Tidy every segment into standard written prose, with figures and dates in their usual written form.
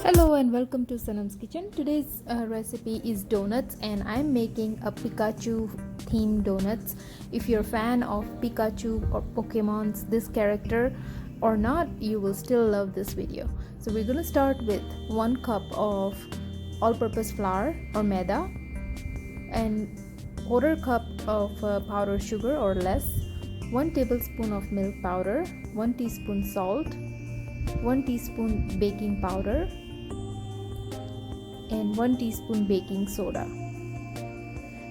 Hello and welcome to Sanam's Kitchen. Today's recipe is donuts and I'm making a Pikachu themed donuts. If you're a fan of Pikachu or Pokemon's this character or not, you will still love this video. So we're gonna start with 1 cup of all-purpose flour or maida and 1/4 cup of powdered sugar or less, 1 tablespoon of milk powder, 1 teaspoon salt, 1 teaspoon baking powder, and 1 teaspoon baking soda.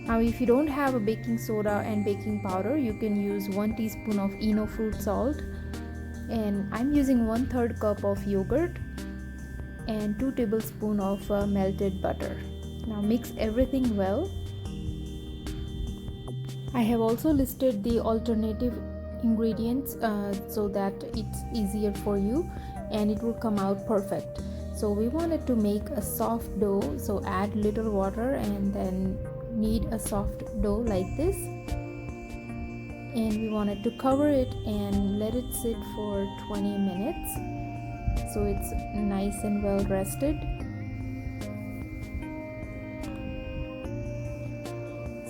Now if you don't have a baking soda and baking powder, you can use 1 teaspoon of Eno fruit salt, and I'm using 1/3 cup of yogurt and 2 tablespoons of melted butter. Now mix everything well. I have also listed the alternative ingredients so that it's easier for you and it will come out perfect. So we wanted to make a soft dough, so add little water and then knead a soft dough like this, and we wanted to cover it and let it sit for 20 minutes so it's nice and well rested.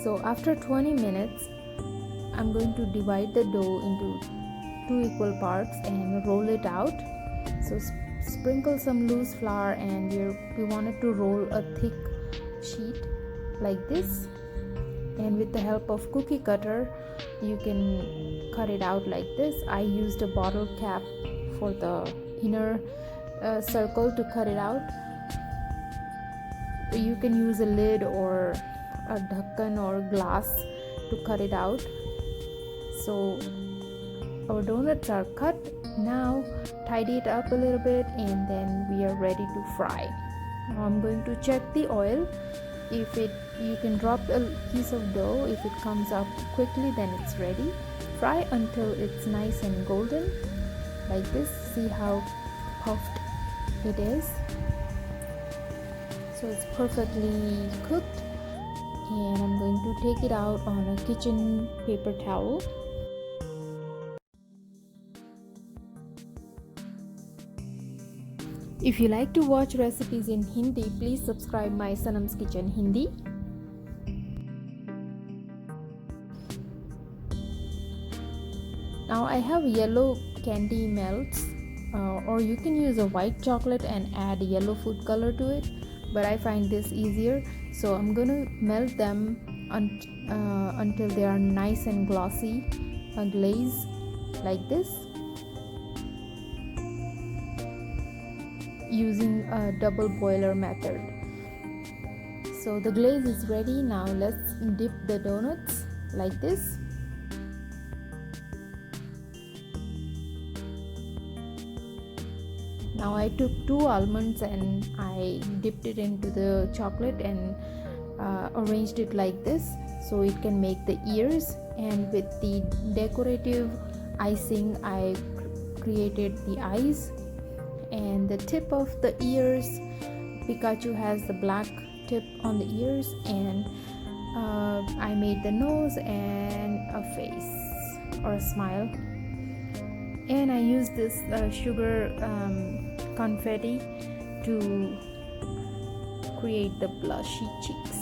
So after 20 minutes I'm going to divide the dough into 2 equal parts and roll it out. So sprinkle some loose flour and we wanted to roll a thick sheet like this, and with the help of cookie cutter you can cut it out like this. I used a bottle cap for the inner circle to cut it out. You can use a lid or a dhakkan or glass to cut it out. So our donuts are cut. Now tidy it up a little bit and then we are ready to fry. Now I'm going to check the oil. You can drop a piece of dough. If it comes up quickly, then it's ready. Fry until it's nice and golden like this. See how puffed it is. So it's perfectly cooked, and I'm going to take it out on a kitchen paper towel. If you like to watch recipes in Hindi, please subscribe my Sanam's Kitchen Hindi. Now I have yellow candy melts, or you can use a white chocolate and add yellow food color to it, but I find this easier. So I'm gonna melt them until they are nice and glossy, a glaze like this, using a double boiler method. So the glaze is ready. Now let's dip the donuts like this. Now I took 2 almonds and I dipped it into the chocolate and arranged it like this so it can make the ears, and with the decorative icing I created the eyes and the tip of the ears. Pikachu has the black tip on the ears, and I made the nose and a face or a smile, and I used this sugar confetti to create the blushy cheeks,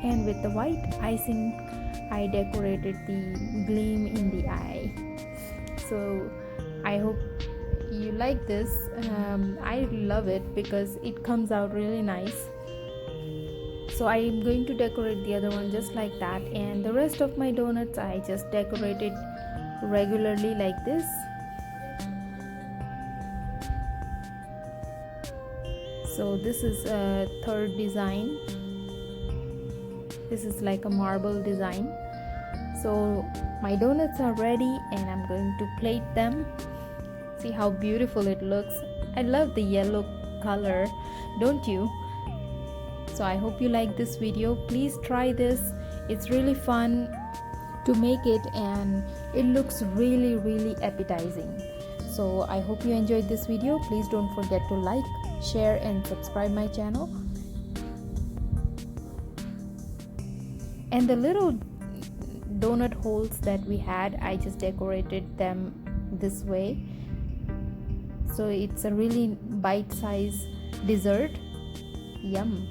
and with the white icing I decorated the gleam in the eye. So I hope you like this. I love it because it comes out really nice. So I am going to decorate the other one just like that, and the rest of my donuts I just decorated regularly like this. So this is a third design. This is like a marble design. So my donuts are ready and I'm going to plate them. See how beautiful it looks. I love the yellow color, don't you? So I hope you like this video. Please try this. It's really fun to make it and it looks really appetizing. So I hope you enjoyed this video. Please don't forget to like, share and subscribe my channel. And the little donut holes that we had, I just decorated them this way. So it's a really bite size dessert. Yum.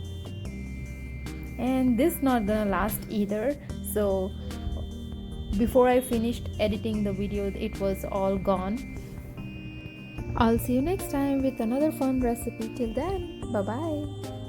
And this not gonna last either, so before I finished editing the video it was all gone. I'll see you next time with another fun recipe. Till then, bye bye.